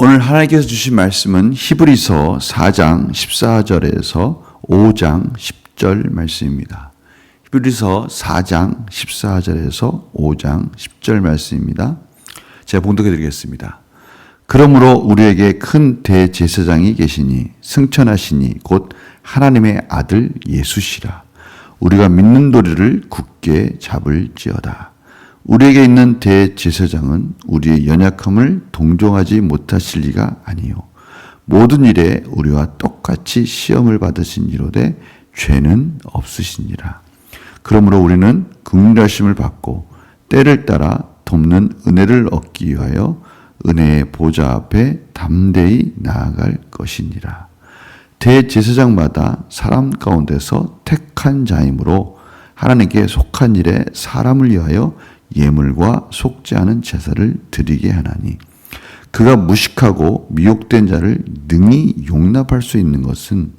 오늘 하나님께서 주신 말씀은 히브리서 4장 14절에서 5장 10절 말씀입니다. 히브리서 4장 14절에서 5장 10절 말씀입니다. 제가 봉독해 드리겠습니다. 그러므로 우리에게 큰 대제사장이 계시니 승천하시니 곧 하나님의 아들 예수시라. 우리가 믿는 도리를 굳게 잡을지어다. 우리에게 있는 대제사장은 우리의 연약함을 동정하지 못하실 리가 아니요 모든 일에 우리와 똑같이 시험을 받으신 이로되 죄는 없으시니라. 그러므로 우리는 긍휼하심을 받고 때를 따라 돕는 은혜를 얻기 위하여 은혜의 보좌 앞에 담대히 나아갈 것이니라. 대제사장마다 사람 가운데서 택한 자이므로 하나님께 속한 일에 사람을 위하여 예물과 속지 않은 제사를 드리게 하나니 그가 무식하고 미혹된 자를 능히 용납할 수 있는 것은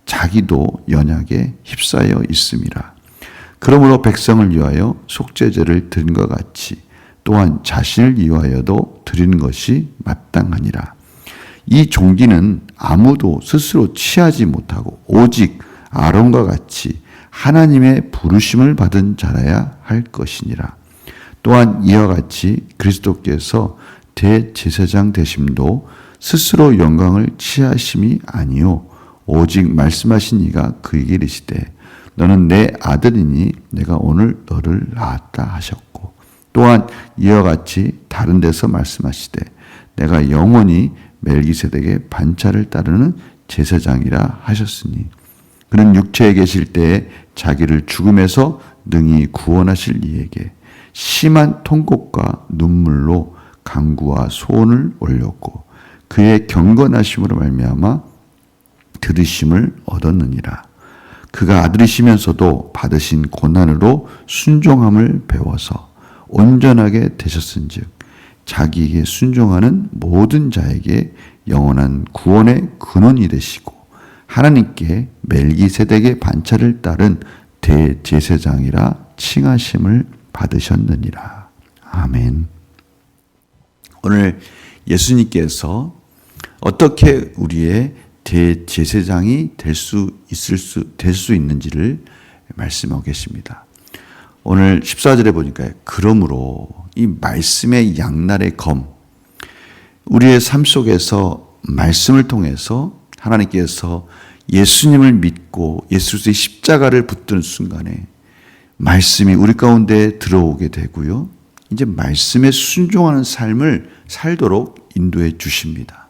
자기도 연약에 휩싸여 있음이라. 그러므로 백성을 위하여 속죄제를 드린 것 같이 또한 자신을 위하여도 드리는 것이 마땅하니라. 이 종기는 아무도 스스로 취하지 못하고 오직 아론과 같이 하나님의 부르심을 받은 자라야 할 것이니라. 또한 이와 같이 그리스도께서 대제사장 되심도 스스로 영광을 취하심이 아니요 오직 말씀하신 이가 그에게 이르시되 너는 내 아들이니 내가 오늘 너를 낳았다 하셨고 또한 이와 같이 다른 데서 말씀하시되 내가 영원히 멜기세덱의 반차를 따르는 제사장이라 하셨으니 그는 육체에 계실 때에 자기를 죽음에서 능히 구원하실 이에게 심한 통곡과 눈물로 간구와 소원을 올렸고 그의 경건하심으로 말미암아 들으심을 얻었느니라. 그가 아들이시면서도 받으신 고난으로 순종함을 배워서 온전하게 되셨은즉 자기에게 순종하는 모든 자에게 영원한 구원의 근원이 되시고 하나님께 멜기세덱의 반차를 따른 대제사장이라 칭하심을 받으셨느니라. 아멘. 오늘 예수님께서 어떻게 우리의 대제사장이 될 수 있는지를 말씀하고 계십니다. 오늘 14절에 보니까 그러므로 이 말씀의 양날의 검, 우리의 삶 속에서 말씀을 통해서 하나님께서 예수님을 믿고 예수의 십자가를 붙드는 순간에 말씀이 우리 가운데 들어오게 되고요. 이제 말씀에 순종하는 삶을 살도록 인도해 주십니다.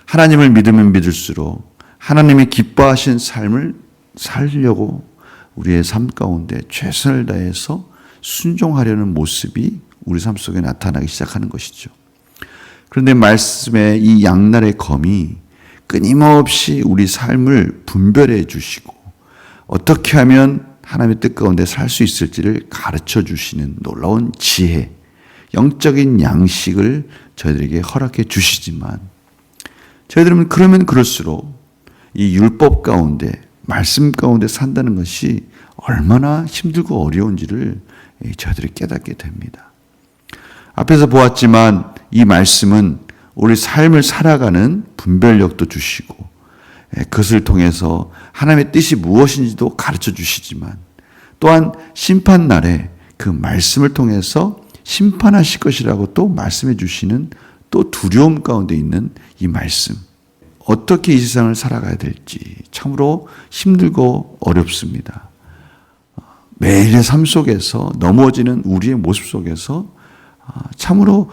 하나님을 믿으면 믿을수록 하나님이 기뻐하신 삶을 살려고 우리의 삶 가운데 최선을 다해서 순종하려는 모습이 우리 삶 속에 나타나기 시작하는 것이죠. 그런데 말씀의 이 양날의 검이 끊임없이 우리 삶을 분별해 주시고 어떻게 하면 하나님의 뜻 가운데 살 수 있을지를 가르쳐 주시는 놀라운 지혜, 영적인 양식을 저희들에게 허락해 주시지만 저희들은 그러면 그럴수록 이 율법 가운데 말씀 가운데 산다는 것이 얼마나 힘들고 어려운지를 저희들이 깨닫게 됩니다. 앞에서 보았지만 이 말씀은 우리 삶을 살아가는 분별력도 주시고 그것을 통해서 하나님의 뜻이 무엇인지도 가르쳐 주시지만 또한 심판날에 그 말씀을 통해서 심판하실 것이라고 또 말씀해 주시는 또 두려움 가운데 있는 이 말씀. 어떻게 이 세상을 살아가야 될지 참으로 힘들고 어렵습니다. 매일의 삶 속에서 넘어지는 우리의 모습 속에서 참으로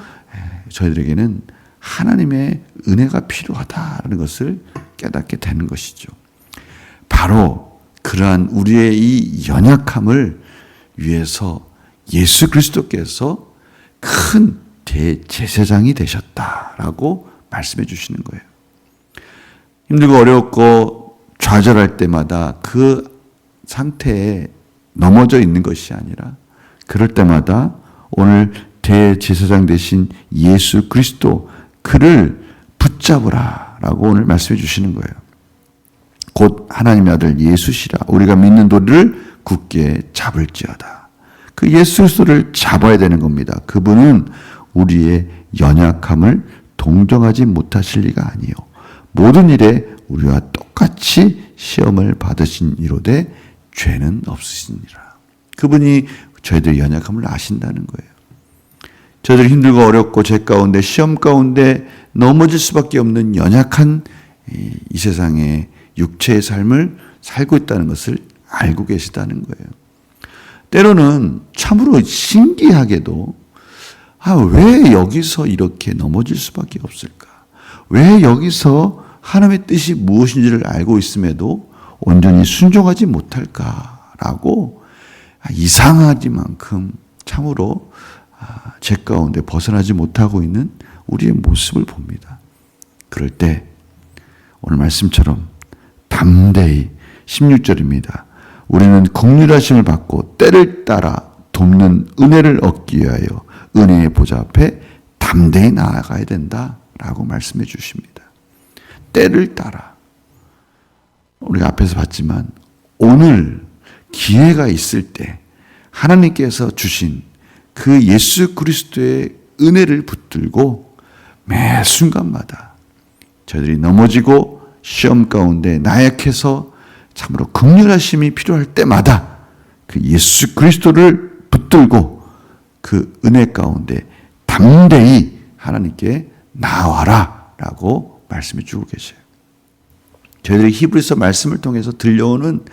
저희들에게는 하나님의 은혜가 필요하다는 것을 깨닫게 되는 것이죠. 바로 그러한 우리의 이 연약함을 위해서 예수 그리스도께서 큰 대제사장이 되셨다라고 말씀해 주시는 거예요. 힘들고 어렵고 좌절할 때마다 그 상태에 넘어져 있는 것이 아니라 그럴 때마다 오늘 대제사장 되신 예수 그리스도 그를 붙잡으라 라고 오늘 말씀해 주시는 거예요. 곧 하나님의 아들 예수시라. 우리가 믿는 도리를 굳게 잡을지어다. 그 예수 그리스도를 잡아야 되는 겁니다. 그분은 우리의 연약함을 동정하지 못하실 리가 아니요 모든 일에 우리와 똑같이 시험을 받으신 이로되 죄는 없으시니라. 그분이 저희들의 연약함을 아신다는 거예요. 저희들이 힘들고 어렵고 죄 가운데 시험 가운데 넘어질 수밖에 없는 연약한 이 세상의 육체의 삶을 살고 있다는 것을 알고 계시다는 거예요. 때로는 참으로 신기하게도 왜 여기서 이렇게 넘어질 수밖에 없을까? 왜 여기서 하나님의 뜻이 무엇인지를 알고 있음에도 온전히 순종하지 못할까라고 이상하지만큼 참으로 죄 가운데 벗어나지 못하고 있는 우리의 모습을 봅니다. 그럴 때 오늘 말씀처럼 담대히 16절입니다. 우리는 긍휼하심을 받고 때를 따라 돕는 은혜를 얻기 위하여 은혜의 보좌 앞에 담대히 나아가야 된다라고 말씀해 주십니다. 때를 따라. 우리가 앞에서 봤지만 오늘 기회가 있을 때 하나님께서 주신 그 예수 그리스도의 은혜를 붙들고 매 순간마다 저희들이 넘어지고 시험 가운데 나약해서 참으로 긍휼하심이 필요할 때마다 그 예수 그리스도를 붙들고 그 은혜 가운데 담대히 하나님께 나와라 라고 말씀해 주고 계셔요. 저희들이 히브리서 말씀을 통해서 들려오는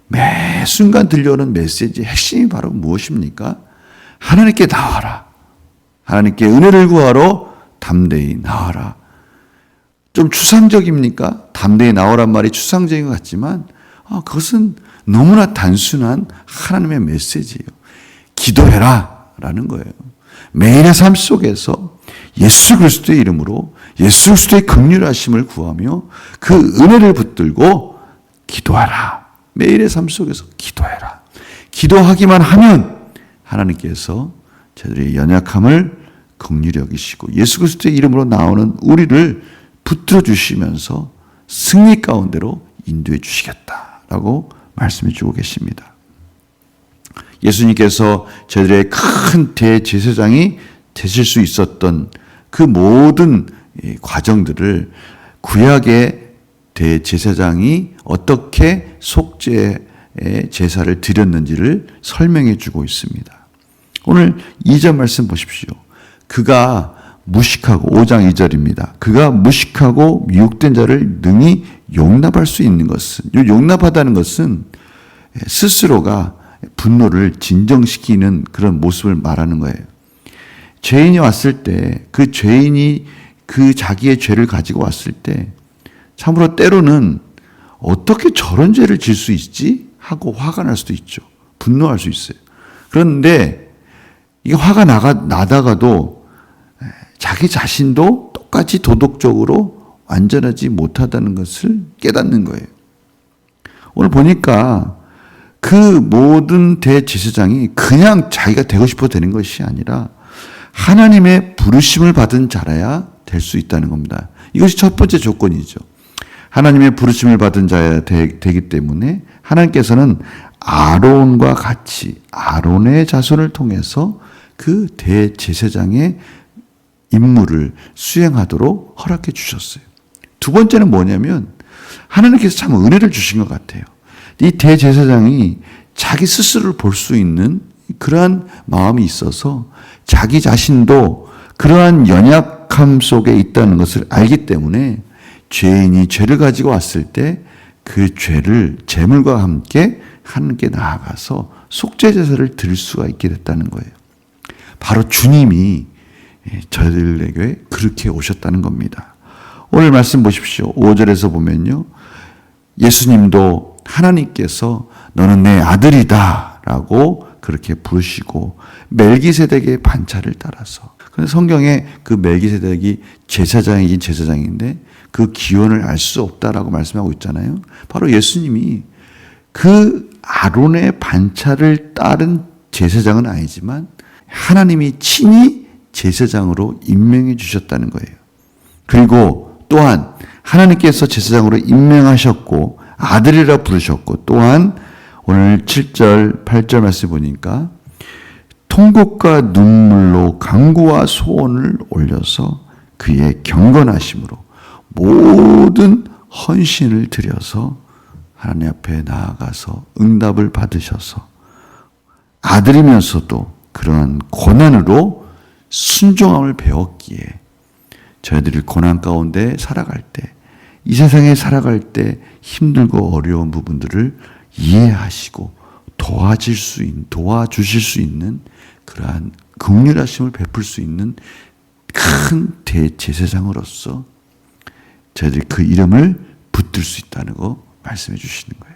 매 순간 들려오는 메시지의 핵심이 바로 무엇입니까? 하나님께 나와라. 하나님께 은혜를 구하러 담대히 나와라. 좀 추상적입니까? 담대히 나오란 말이 추상적인 것 같지만 그것은 너무나 단순한 하나님의 메시지예요. 기도해라 라는 거예요. 매일의 삶 속에서 예수 그리스도의 이름으로 예수 그리스도의 긍휼하심을 구하며 그 은혜를 붙들고 기도하라. 매일의 삶 속에서 기도해라. 기도하기만 하면 하나님께서 저희들의 연약함을 긍휼히 여기시고 예수 그리스도의 이름으로 나오는 우리를 붙들어 주시면서 승리 가운데로 인도해 주시겠다라고 말씀해 주고 계십니다. 예수님께서 저희들의 큰 대제사장이 되실 수 있었던 그 모든 과정들을 구약의 대제사장이 어떻게 속죄의 제사를 드렸는지를 설명해 주고 있습니다. 오늘 2절 말씀 보십시오. 그가 무식하고 5장 2절입니다. 그가 무식하고 미혹된 자를 능히 용납할 수 있는 것은 용납하다는 것은 스스로가 분노를 진정시키는 그런 모습을 말하는 거예요. 죄인이 왔을 때 그 죄인이 그 자기의 죄를 가지고 왔을 때 참으로 때로는 어떻게 저런 죄를 질 수 있지? 하고 화가 날 수도 있죠. 분노할 수 있어요. 그런데 이게 화가 나다가도 자기 자신도 똑같이 도덕적으로 완전하지 못하다는 것을 깨닫는 거예요. 오늘 보니까 그 모든 대제사장이 그냥 자기가 되고 싶어 되는 것이 아니라 하나님의 부르심을 받은 자라야 될 수 있다는 겁니다. 이것이 첫 번째 조건이죠. 하나님의 부르심을 받은 자야 되기 때문에 하나님께서는 아론과 같이 아론의 자손을 통해서 그 대제사장의 임무를 수행하도록 허락해 주셨어요. 두 번째는 뭐냐면 하나님께서 참 은혜를 주신 것 같아요. 이 대제사장이 자기 스스로를 볼 수 있는 그러한 마음이 있어서 자기 자신도 그러한 연약함 속에 있다는 것을 알기 때문에 죄인이 죄를 가지고 왔을 때 그 죄를 제물과 함께 하나님께 나아가서 속죄 제사를 드릴 수가 있게 됐다는 거예요. 바로 주님이 저희들에게 그렇게 오셨다는 겁니다. 오늘 말씀 보십시오. 5절에서 보면요. 예수님도 하나님께서 너는 내 아들이다 라고 그렇게 부르시고 멜기세덱의 반차를 따라서 그런데 성경에 그 멜기세덱이 제사장이긴 제사장인데 그 기원을 알 수 없다라고 말씀하고 있잖아요. 바로 예수님이 그 아론의 반차를 따른 제사장은 아니지만 하나님이 친히 제사장으로 임명해 주셨다는 거예요. 그리고 또한 하나님께서 제사장으로 임명하셨고 아들이라 부르셨고 또한 오늘 7절 8절 말씀 보니까 통곡과 눈물로 간구와 소원을 올려서 그의 경건하심으로 모든 헌신을 드려서 하나님 앞에 나아가서 응답을 받으셔서 아들이면서도 그러한 고난으로 순종함을 배웠기에 저희들이 고난 가운데 살아갈 때, 이 세상에 살아갈 때 힘들고 어려운 부분들을 이해하시고 도와주실 수 있는 그러한 긍휼하심을 베풀 수 있는 큰 대제사장으로서 저희들이 그 이름을 붙들 수 있다는 거 말씀해 주시는 거예요.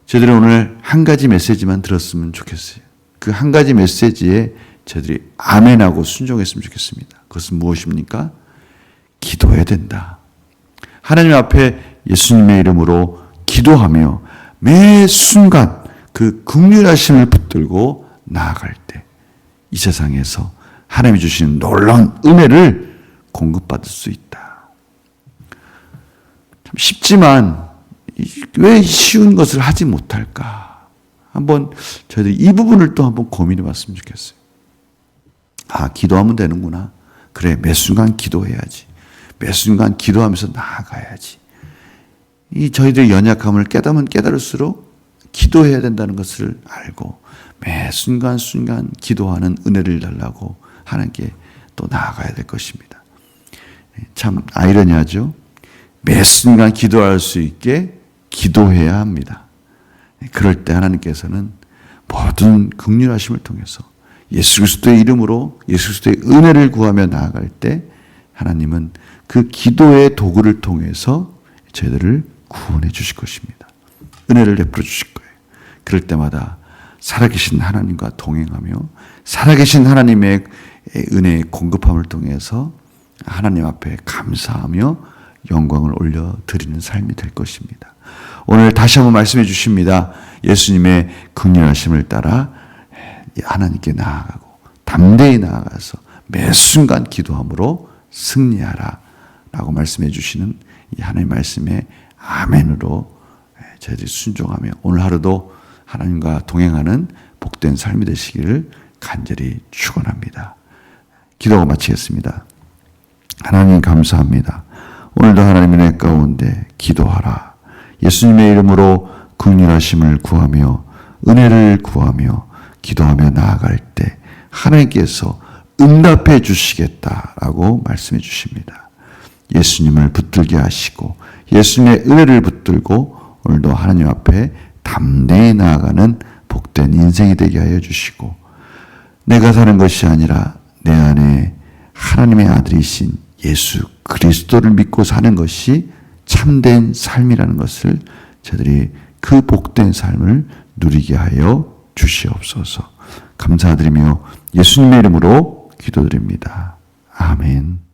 저희들은 오늘 한 가지 메시지만 들었으면 좋겠어요. 그 한 가지 메시지에 저희들이 아멘하고 순종했으면 좋겠습니다. 그것은 무엇입니까? 기도해야 된다. 하나님 앞에 예수님의 이름으로 기도하며 매 순간 그 긍휼하심을 붙들고 나아갈 때 이 세상에서 하나님이 주시는 놀라운 은혜를 공급받을 수 있다. 참 쉽지만 왜 쉬운 것을 하지 못할까? 한번 저희들이 이 부분을 또 한번 고민해 봤으면 좋겠어요. 기도하면 되는구나. 그래, 매 순간 기도해야지. 매 순간 기도하면서 나아가야지. 이 저희들의 연약함을 깨달으면 깨달을수록 기도해야 된다는 것을 알고 매 순간 기도하는 은혜를 달라고 하나님께 또 나아가야 될 것입니다. 참 아이러니하죠. 매 순간 기도할 수 있게 기도해야 합니다. 그럴 때 하나님께서는 모든 긍휼하심을 통해서 예수 그리스도의 이름으로 예수 그리스도의 은혜를 구하며 나아갈 때 하나님은 그 기도의 도구를 통해서 저희들을 구원해 주실 것입니다. 은혜를 베풀어 주실 거예요. 그럴 때마다 살아계신 하나님과 동행하며 살아계신 하나님의 은혜의 공급함을 통해서 하나님 앞에 감사하며 영광을 올려드리는 삶이 될 것입니다. 오늘 다시 한번 말씀해 주십니다. 예수님의 긍휼하심을 따라 하나님께 나아가고 담대히 나아가서 매 순간 기도함으로 승리하라 라고 말씀해 주시는 이 하나님 말씀에 아멘으로 저희들이 순종하며 오늘 하루도 하나님과 동행하는 복된 삶이 되시기를 간절히 축원합니다. 기도하고 마치겠습니다. 하나님 감사합니다. 오늘도 하나님의 은혜 가운데 기도하라. 예수님의 이름으로 긍휼하심을 구하며 은혜를 구하며 기도하며 나아갈 때 하나님께서 응답해 주시겠다라고 말씀해 주십니다. 예수님을 붙들게 하시고 예수님의 은혜를 붙들고 오늘도 하나님 앞에 담대히 나아가는 복된 인생이 되게 하여 주시고 내가 사는 것이 아니라 내 안에 하나님의 아들이신 예수 그리스도를 믿고 사는 것이 참된 삶이라는 것을 저희들이 그 복된 삶을 누리게 하여 주시옵소서. 감사드리며 예수님의 이름으로 기도드립니다. 아멘.